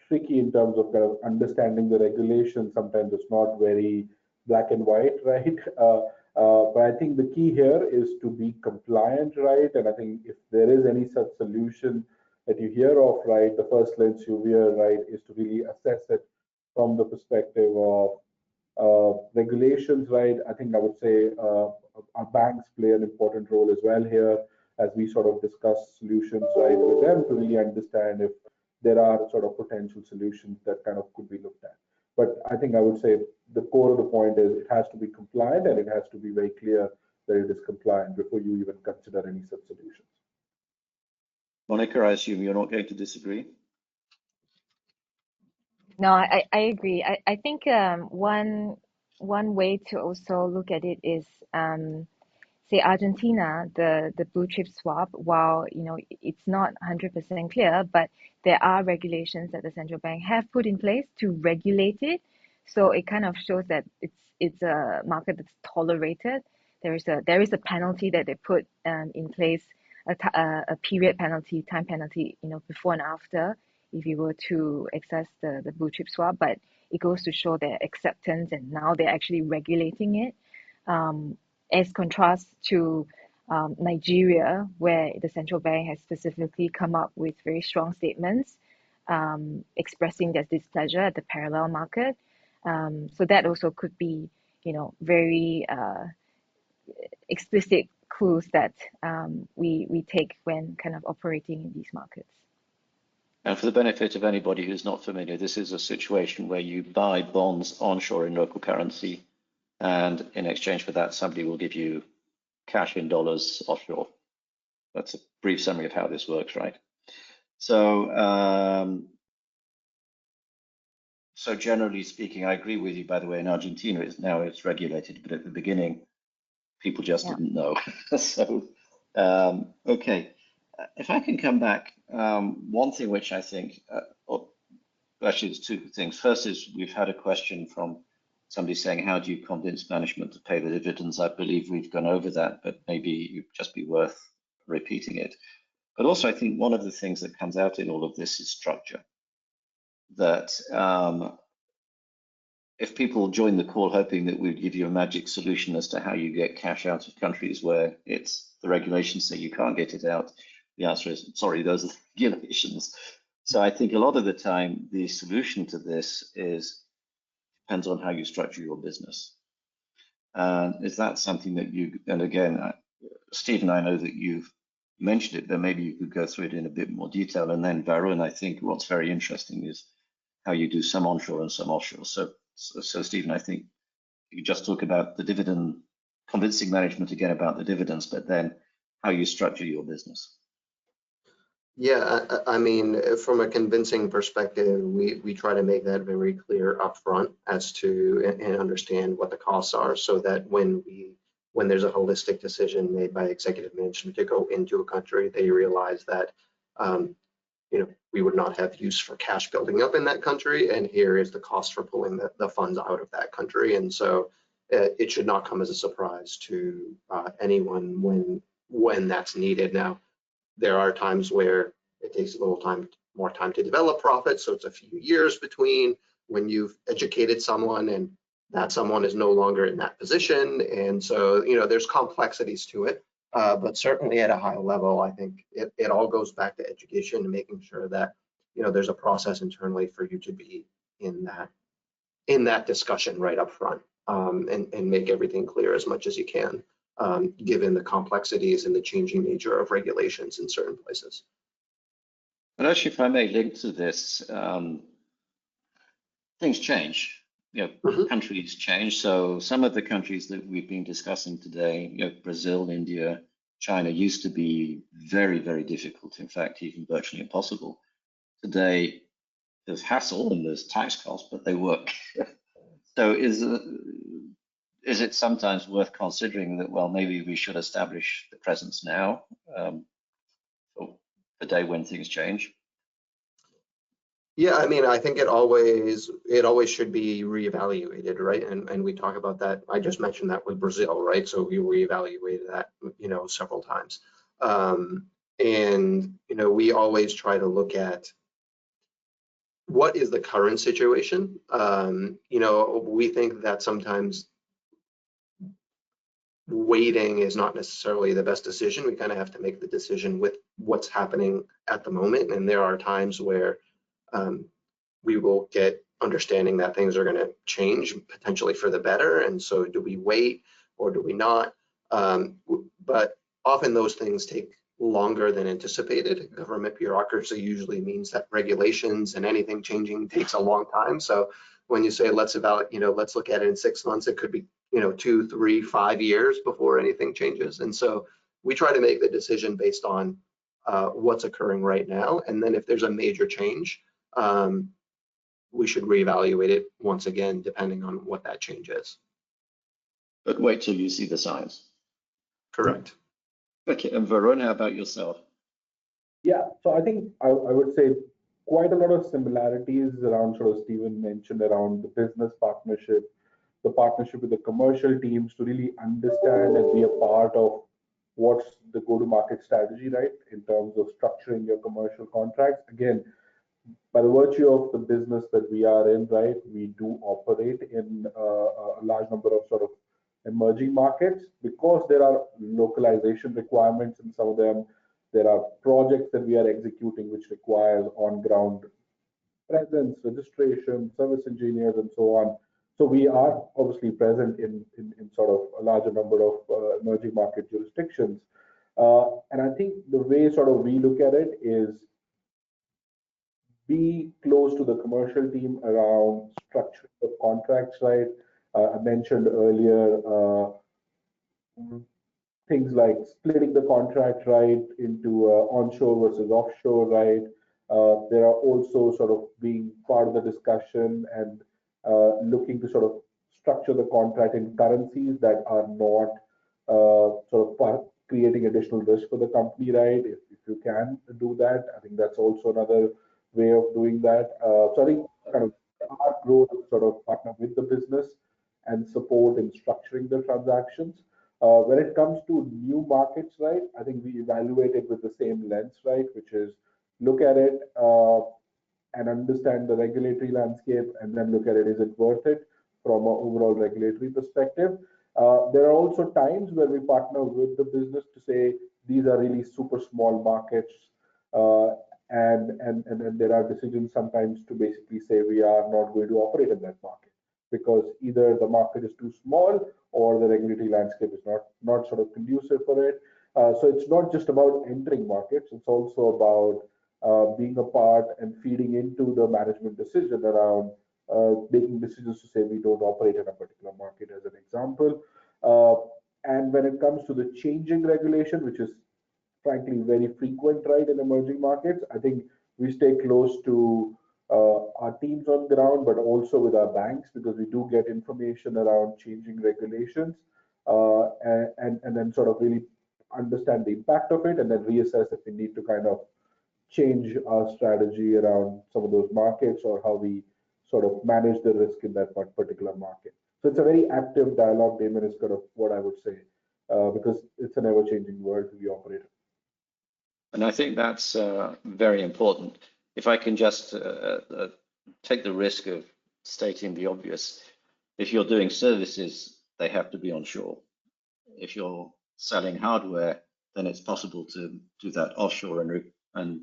tricky in terms of kind of understanding the regulations. Sometimes it's not very black and white, right? But I think the key here is to be compliant, right? And I think if there is any such solution that you hear of, right, the first lens you wear, right, is to really assess it from the perspective of regulations, right? I think I would say our banks play an important role as well here as we sort of discuss solutions, right, with them to really understand if there are sort of potential solutions that kind of could be looked at. But I think I would say the core of the point is it has to be compliant, and it has to be very clear that it is compliant before you even consider any such solutions. Monica, I assume you're not going to disagree? No, I agree. I think one way to also look at it is say Argentina, the blue chip swap, while it's not 100% clear, but there are regulations that the central bank have put in place to regulate it. So it kind of shows that it's a market that's tolerated. There is a penalty that they put in place, a period penalty, time penalty, before and after if you were to access the blue chip swap. But it goes to show their acceptance, and now they're actually regulating it. As contrast to Nigeria, where the central bank has specifically come up with very strong statements expressing their displeasure at the parallel market. So that also could be, very explicit clues that we take when kind of operating in these markets. And for the benefit of anybody who's not familiar, this is a situation where you buy bonds onshore in local currency, and in exchange for that, somebody will give you cash in dollars offshore. That's a brief summary of how this works, right? So, so generally speaking, I agree with you, by the way, in Argentina, it's regulated, but at the beginning, people just didn't know. So, okay. If I can come back, one thing which I think, actually there's two things. First is we've had a question from somebody saying, how do you convince management to pay the dividends? I believe we've gone over that, but maybe it'd just be worth repeating it. But also, I think one of the things that comes out in all of this is structure. That if people join the call hoping that we'd give you a magic solution as to how you get cash out of countries where it's the regulations say you can't get it out, the answer is, sorry, those are the regulations. So I think a lot of the time, the solution to this depends on how you structure your business. And is that something that and again, Steve and I know that you've mentioned it, but maybe you could go through it in a bit more detail. And then Varun, I think what's very interesting is how you do some onshore and some offshore. So Stephen, I think you could just talk about the dividend, convincing management again about the dividends, but then how you structure your business. Yeah, I mean, from a convincing perspective, we try to make that very clear upfront as to and understand what the costs are, so that when there's a holistic decision made by executive management to go into a country, they realize that we would not have use for cash building up in that country, and here is the cost for pulling the funds out of that country. And so it should not come as a surprise to anyone when that's needed. Now, there are times where it takes a little more time to develop profit, so it's a few years between when you've educated someone and that someone is no longer in that position. And so, there's complexities to it. But certainly at a high level, I think it all goes back to education and making sure that there's a process internally for you to be in that discussion right up front, and make everything clear as much as you can, given the complexities and the changing nature of regulations in certain places. And actually, if I may link to this, things change. Countries change. So some of the countries that we've been discussing today, Brazil, India, China, used to be very, very difficult. In fact, even virtually impossible. Today, there's hassle and there's tax costs, but they work. So is it sometimes worth considering that, well, maybe we should establish the presence now for the day when things change? Yeah, I mean, I think it always should be reevaluated, right? And we talk about that. I just mentioned that with Brazil, right? So we reevaluated that, several times. And we always try to look at what is the current situation. We think that sometimes waiting is not necessarily the best decision. We kind of have to make the decision with what's happening at the moment. And there are times where we will get understanding that things are going to change potentially for the better. And so do we wait or do we not? But often those things take longer than anticipated. Government bureaucracy usually means that regulations and anything changing takes a long time. So when you say let's look at it in 6 months, it could be 2, 3, 5 years before anything changes. And so we try to make the decision based on what's occurring right now. And then if there's a major change, we should reevaluate it once again, depending on what that change is. But wait till you see the signs. Correct. Okay, and Varun, how about yourself? Yeah, so I think I would say quite a lot of similarities around sort of Stephen mentioned around the business partnership, the partnership with the commercial teams to really understand and be a part of what's the go-to-market strategy, right, in terms of structuring your commercial contracts. Again, by the virtue of the business that we are in, right, we do operate in a large number of sort of emerging markets because there are localization requirements in some of them. There are projects that we are executing which requires on-ground presence, registration, service engineers, and so on. So we are obviously present in sort of a larger number of emerging market jurisdictions. And I think the way sort of we look at it is be close to the commercial team around structuring the contracts, right? I mentioned earlier things like splitting the contract, right, into onshore versus offshore, right? There are also sort of being part of the discussion and looking to sort of structure the contract in currencies that are not sort of creating additional risk for the company, right? If you can do that, I think that's also another way of doing that. So I think kind of our growth is sort of partner with the business and support in structuring the transactions. When it comes to new markets, right, I think we evaluate it with the same lens, right, which is look at it and understand the regulatory landscape and then look at it, is it worth it from an overall regulatory perspective? There are also times where we partner with the business to say these are really super small markets, and then there are decisions sometimes to basically say we are not going to operate in that market because either the market is too small or the regulatory landscape is not sort of conducive for it. So it's not just about entering markets; it's also about being a part and feeding into the management decision around making decisions to say we don't operate in a particular market, as an example. And when it comes to the changing regulation, which is frankly very frequent, right, in emerging markets, I think we stay close to our teams on ground, but also with our banks because we do get information around changing regulations and then sort of really understand the impact of it and then reassess if we need to kind of change our strategy around some of those markets or how we sort of manage the risk in that particular market. So it's a very active dialogue, Damon, is kind of what I would say, because it's an ever-changing world we operate in. And I think that's very important. If I can just take the risk of stating the obvious, if you're doing services, they have to be onshore. If you're selling hardware, then it's possible to do that offshore and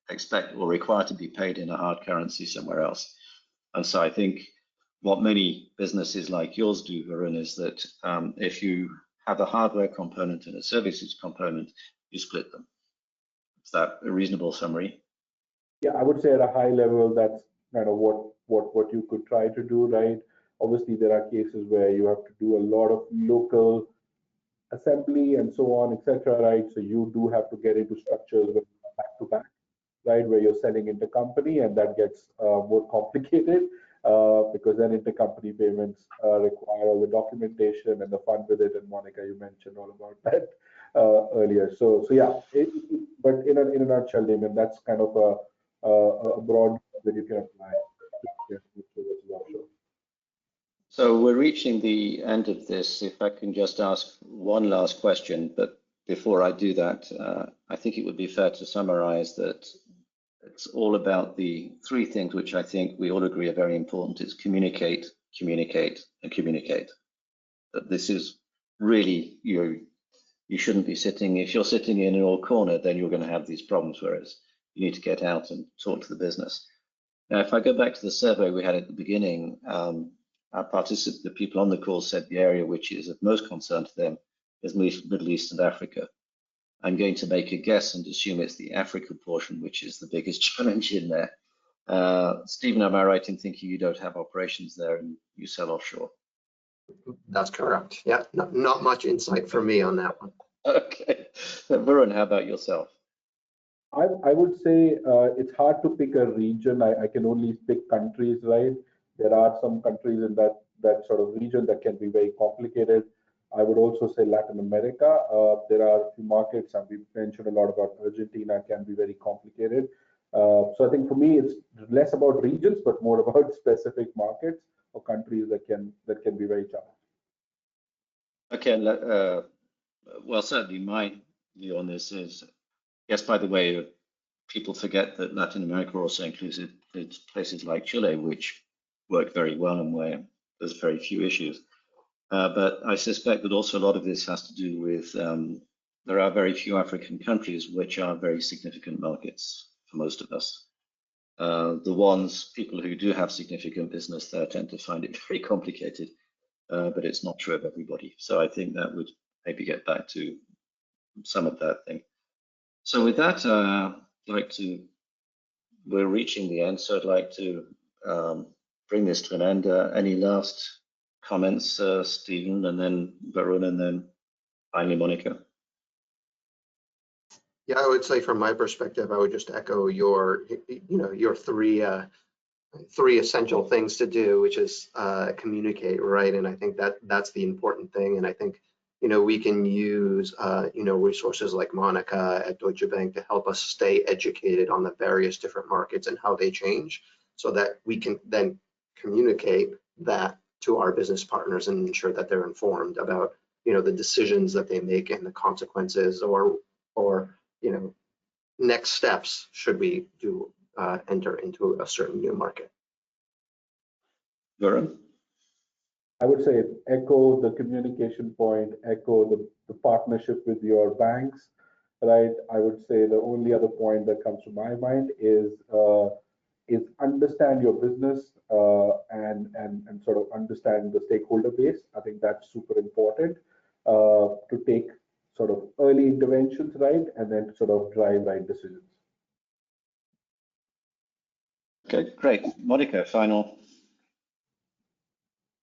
expect or require to be paid in a hard currency somewhere else. And so I think what many businesses like yours do, Varun, is that if you have a hardware component and a services component, you split them. Is that a reasonable summary? Yeah, I would say at a high level, that's kind of what you could try to do, right? Obviously, there are cases where you have to do a lot of local assembly and so on, etc., right? So you do have to get into structures with back to back, right, where you're selling intercompany, and that gets more complicated because then intercompany payments require all the documentation and the fun with it. And Monica, you mentioned all about that earlier. So yeah, but in a nutshell, Damon, that's kind of a broad that you can apply towards offshore. So we're reaching the end of this. If I can just ask one last question, but before I do that, I think it would be fair to summarize that it's all about the three things which I think we all agree are very important. It's communicate, communicate, and communicate. That this is really, you shouldn't be sitting, if you're sitting in your corner, then you're going to have these problems, whereas you need to get out and talk to the business. Now, if I go back to the survey we had at the beginning, our participants, the people on the call said the area which is of most concern to them is Middle East and Africa. I'm going to make a guess and assume it's the Africa portion, which is the biggest challenge in there. Stephen, am I right in thinking you don't have operations there and you sell offshore? That's correct. Yeah, not much insight for me on that one. Okay. Varun, how about yourself? I would say it's hard to pick a region. I can only pick countries, right? There are some countries in that sort of region that can be very complicated. I would also say Latin America. There are a few markets, and we've mentioned a lot about Argentina, can be very complicated. So I think for me, it's less about regions, but more about specific markets or countries that can be very challenging. Okay, well, certainly my view on this is, yes, by the way, people forget that Latin America also includes places like Chile, which work very well and where there's very few issues. But I suspect that also a lot of this has to do with there are very few African countries which are very significant markets for most of us. People who do have significant business there tend to find it very complicated, but it's not true of everybody. So I think that would maybe get back to some of that thing. So with that, we're reaching the end, so I'd like to bring this to an end. Any last comments, Stephen, and then Varun, and then finally Monica? Yeah, I would say from my perspective, I would just echo your three essential things to do, which is communicate, right? And I think that's the important thing. And I think we can use resources like Monica at Deutsche Bank to help us stay educated on the various different markets and how they change, so that we can then communicate that to our business partners and ensure that they're informed about the decisions that they make and the consequences or next steps should we do enter into a certain new market. Varun? I would say echo the communication point, echo the partnership with your banks, right? I would say the only other point that comes to my mind is understand your business and sort of understand the stakeholder base. I think that's super important to take sort of early interventions, right, and then sort of drive right decisions. Okay, great. Monica, final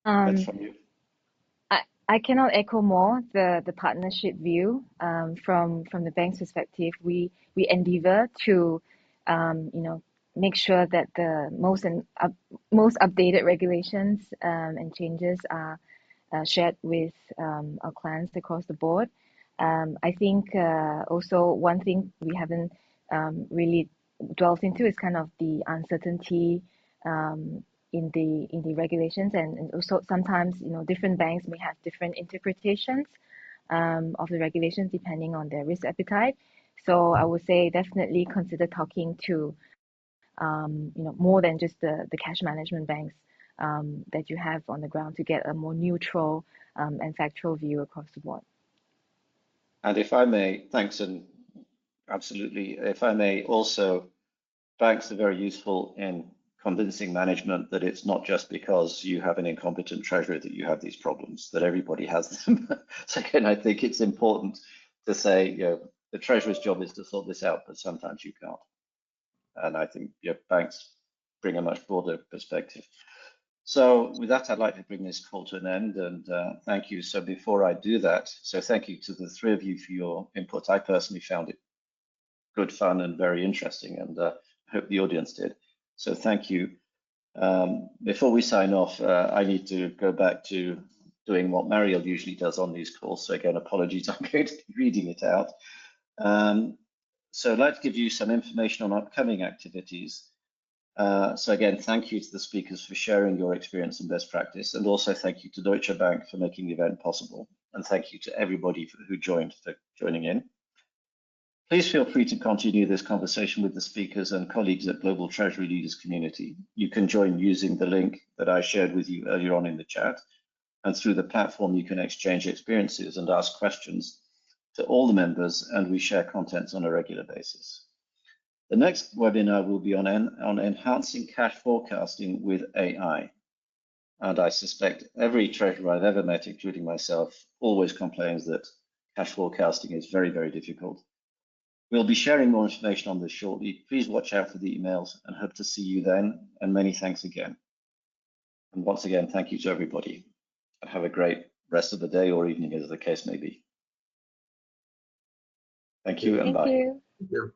comments from you. I cannot echo more the partnership view. From the bank's perspective, we endeavor to make sure that the most updated regulations and changes are shared with our clients across the board. I think also one thing we haven't really dwelt into is kind of the uncertainty in the regulations, and also sometimes different banks may have different interpretations of the regulations depending on their risk appetite. So I would say definitely consider talking to more than just the cash management banks that you have on the ground to get a more neutral and factual view across the board. And if I may, thanks, and absolutely, if I may also, banks are very useful in convincing management that it's not just because you have an incompetent treasurer that you have these problems, that everybody has them. So again, I think it's important to say, the treasurer's job is to sort this out, but sometimes you can't. And I think banks bring a much broader perspective. So with that, I'd like to bring this call to an end, and thank you. So before I do that, so thank you to the three of you for your input. I personally found it good fun and very interesting, and I hope the audience did. So thank you. Before we sign off, I need to go back to doing what Mariel usually does on these calls. So again, apologies, I'm going to be reading it out. So I'd like to give you some information on upcoming activities. So again, thank you to the speakers for sharing your experience and best practice, and also thank you to Deutsche Bank for making the event possible. And thank you to everybody who joined for joining in. Please feel free to continue this conversation with the speakers and colleagues at Global Treasury Leaders Community. You can join using the link that I shared with you earlier on in the chat, and through the platform you can exchange experiences and ask questions to all the members, and we share contents on a regular basis. The next webinar will be on enhancing cash forecasting with AI. And I suspect every treasurer I've ever met, including myself, always complains that cash forecasting is very, very difficult. We'll be sharing more information on this shortly. Please watch out for the emails and hope to see you then. And many thanks again. And once again, thank you to everybody. And have a great rest of the day or evening, as the case may be. Thank you and bye. Thank you. Thank you.